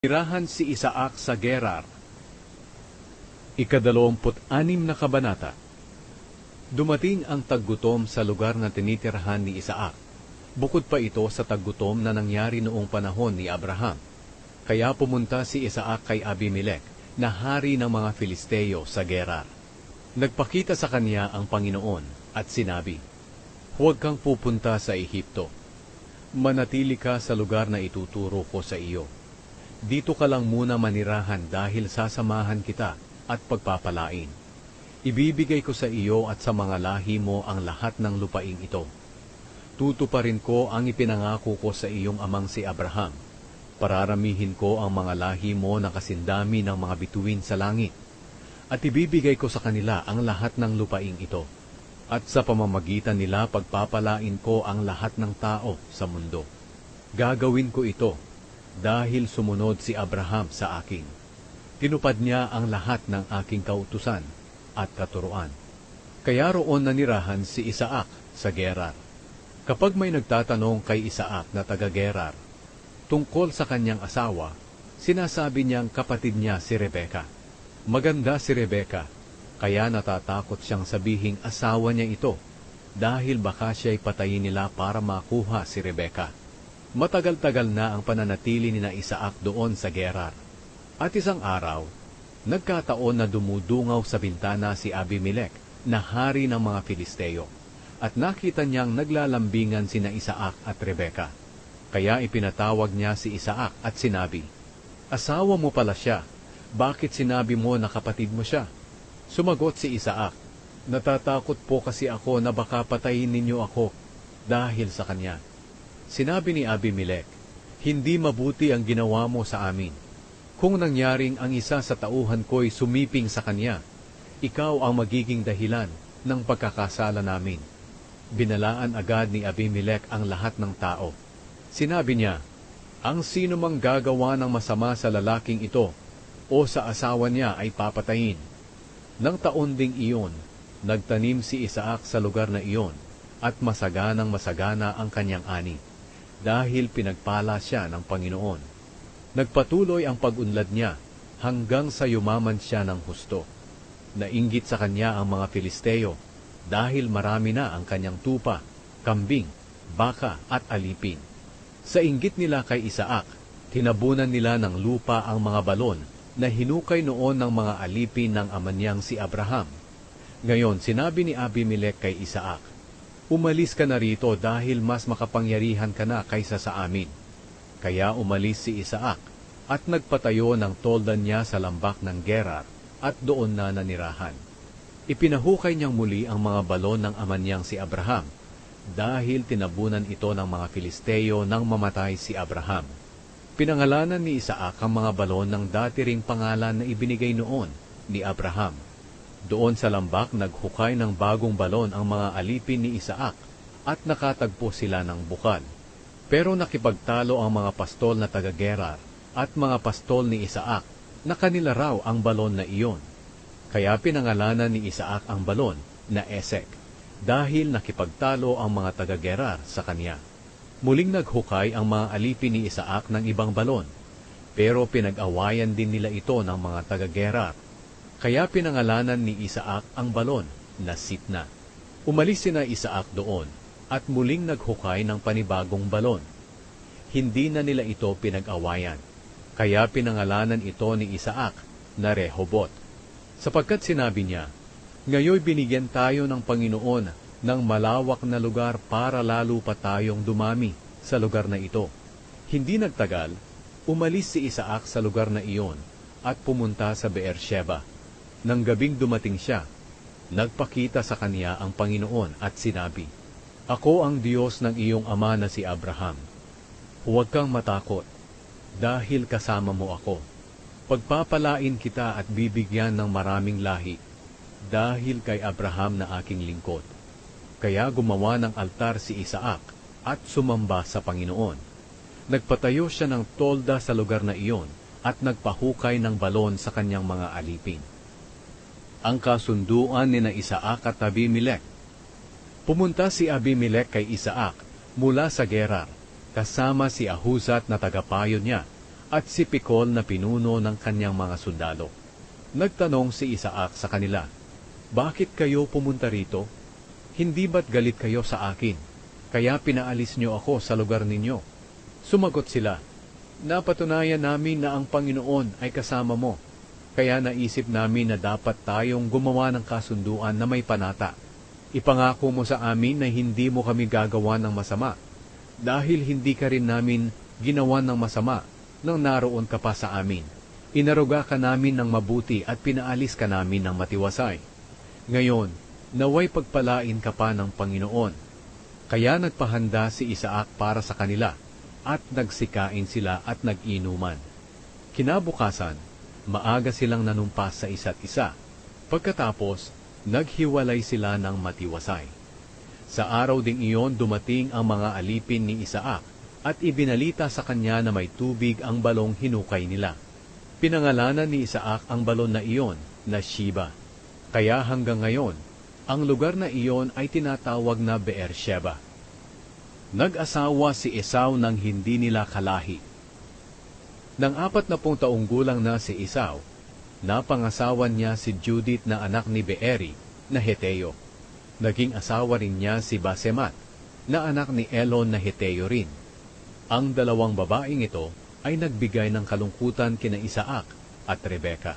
Tirahan si Isaac sa Gerar. Ika-26 na kabanata. Dumating ang taggutom sa lugar na tinitirahan ni Isaac. Bukod pa ito sa taggutom na nangyari noong panahon ni Abraham. Kaya pumunta si Isaac kay Abimelech, na hari ng mga Filisteo sa Gerar. Nagpakita sa kanya ang Panginoon at sinabi, "Huwag kang pupunta sa Ehipto. Manatili ka sa lugar na ituturo ko sa iyo. Dito ka lang muna manirahan dahil sasamahan kita at pagpapalain. Ibibigay ko sa iyo at sa mga lahi mo ang lahat ng lupaing ito. Tutuparin ko ang ipinangako ko sa iyong amang si Abraham. Pararamihin ko ang mga lahi mo na kasindami ng mga bituin sa langit. At ibibigay ko sa kanila ang lahat ng lupaing ito. At sa pamamagitan nila pagpapalain ko ang lahat ng tao sa mundo. Gagawin ko ito dahil sumunod si Abraham sa akin. Tinupad niya ang lahat ng aking kautusan at katuruan. Kaya roon nanirahan si Isaac sa Gerar. Kapag may nagtatanong kay Isaac na taga-Gerar tungkol sa kanyang asawa, sinasabi niyang kapatid niya si Rebeka. Maganda si Rebeka, kaya natatakot siyang sabihing asawa niya ito, dahil baka siya'y patayin nila para makuha si Rebeka. Matagal-tagal na ang pananatili ni Isaac doon sa Gerar. At isang araw, nagkataon na dumudungaw sa bintana si Abimelech, na hari ng mga Filisteo, at nakita niyang naglalambingan sina Isaac at Rebeka. Kaya ipinatawag niya si Isaac at sinabi, "Asawa mo pala siya, bakit sinabi mo na kapatid mo siya?" Sumagot si Isaac, "Natatakot po kasi ako na baka patayin ninyo ako dahil sa kanya." Sinabi ni Abimelech, "Hindi mabuti ang ginawa mo sa amin. Kung nangyaring ang isa sa tauhan ko'y sumiping sa kanya, ikaw ang magiging dahilan ng pagkakasala namin." Binalaan agad ni Abimelech ang lahat ng tao. Sinabi niya, "Ang sino mang gagawa ng masama sa lalaking ito o sa asawa niya ay papatayin." Nang taon ding iyon, nagtanim si Isaac sa lugar na iyon, at masaganang masagana ang kanyang ani, dahil pinagpala siya ng Panginoon. Nagpatuloy ang pag-unlad niya hanggang sa yumaman siya ng husto. Nainggit sa kanya ang mga Filisteo dahil marami na ang kanyang tupa, kambing, baka at alipin. Sa inggit nila kay Isaac, tinabunan nila ng lupa ang mga balon na hinukay noon ng mga alipin ng ama niyang si Abraham. Ngayon sinabi ni Abimelech kay Isaac, "Umalis ka na rito dahil mas makapangyarihan ka na kaysa sa amin." Kaya umalis si Isaac at nagpatayo ng toldan niya sa lambak ng Gerar at doon na nanirahan. Ipinahukay niyang muli ang mga balon ng ama niyang si Abraham dahil tinabunan ito ng mga Filisteo nang mamatay si Abraham. Pinangalanan ni Isaac ang mga balon ng dati ring pangalan na ibinigay noon ni Abraham. Doon sa lambak naghukay ng bagong balon ang mga alipin ni Isaac at nakatagpo sila ng bukal. Pero nakipagtalo ang mga pastol na taga-Gerar at mga pastol ni Isaac na kanila raw ang balon na iyon. Kaya pinangalanan ni Isaac ang balon na Esek dahil nakipagtalo ang mga taga-Gerar sa kanya. Muling naghukay ang mga alipin ni Isaac ng ibang balon, pero pinag-awayan din nila ito ng mga taga-Gerar. Kaya pinangalanan ni Isaac ang balon na Sitna. Umalis sina Isaac doon at muling naghukay ng panibagong balon. Hindi na nila ito pinag-awayan, kaya pinangalanan ito ni Isaac na Rehobot. Sapagkat sinabi niya, "Ngayoy binigyan tayo ng Panginoon ng malawak na lugar para lalo pa tayong dumami sa lugar na ito." Hindi nagtagal, umalis si Isaac sa lugar na iyon at pumunta sa Beersheba. Nang gabing dumating siya, nagpakita sa kanya ang Panginoon at sinabi, "Ako ang Diyos ng iyong ama na si Abraham. Huwag kang matakot, dahil kasama mo ako. Pagpapalain kita at bibigyan ng maraming lahi, dahil kay Abraham na aking lingkod." Kaya gumawa ng altar si Isaac at sumamba sa Panginoon. Nagpatayo siya ng tolda sa lugar na iyon at nagpahukay ng balon sa kanyang mga alipin. Ang kasunduan ni Isaac at Abimelech. Pumunta si Abimelech kay Isaac mula sa Gerar, kasama si Ahuzat na tagapayo niya, at si Pikol na pinuno ng kanyang mga sundalo. Nagtanong si Isaac sa kanila, "Bakit kayo pumunta rito? Hindi ba't galit kayo sa akin? Kaya pinaalis niyo ako sa lugar ninyo?" Sumagot sila, "Napatunayan namin na ang Panginoon ay kasama mo. Kaya naisip namin na dapat tayong gumawa ng kasunduan na may panata. Ipangako mo sa amin na hindi mo kami gagawa ng masama, dahil hindi ka rin namin ginawa ng masama nang naroon ka pa sa amin. Inaruga ka namin ng mabuti at pinaalis ka namin ng matiwasay. Ngayon, naway pagpalain ka pa ng Panginoon." Kaya nagpahanda si Isaac para sa kanila, at nagsikain sila at nag-inuman. Kinabukasan, maaga silang nanumpas sa isa't isa. Pagkatapos, naghiwalay sila ng matiwasay. Sa araw ding iyon dumating ang mga alipin ni Isaac, at ibinalita sa kanya na may tubig ang balong hinukay nila. Pinangalanan ni Isaac ang balon na iyon na Sheba. Kaya hanggang ngayon, ang lugar na iyon ay tinatawag na Beersheba. Nag-asawa si Esau nang hindi nila kalahi. Nang 40 taong gulang na si Esau, napangasawan niya si Judith na anak ni Beeri na Heteo. Naging asawa rin niya si Basemat na anak ni Elon na Heteo rin. Ang dalawang babaeng ito ay nagbigay ng kalungkutan kina Isaac at Rebeka.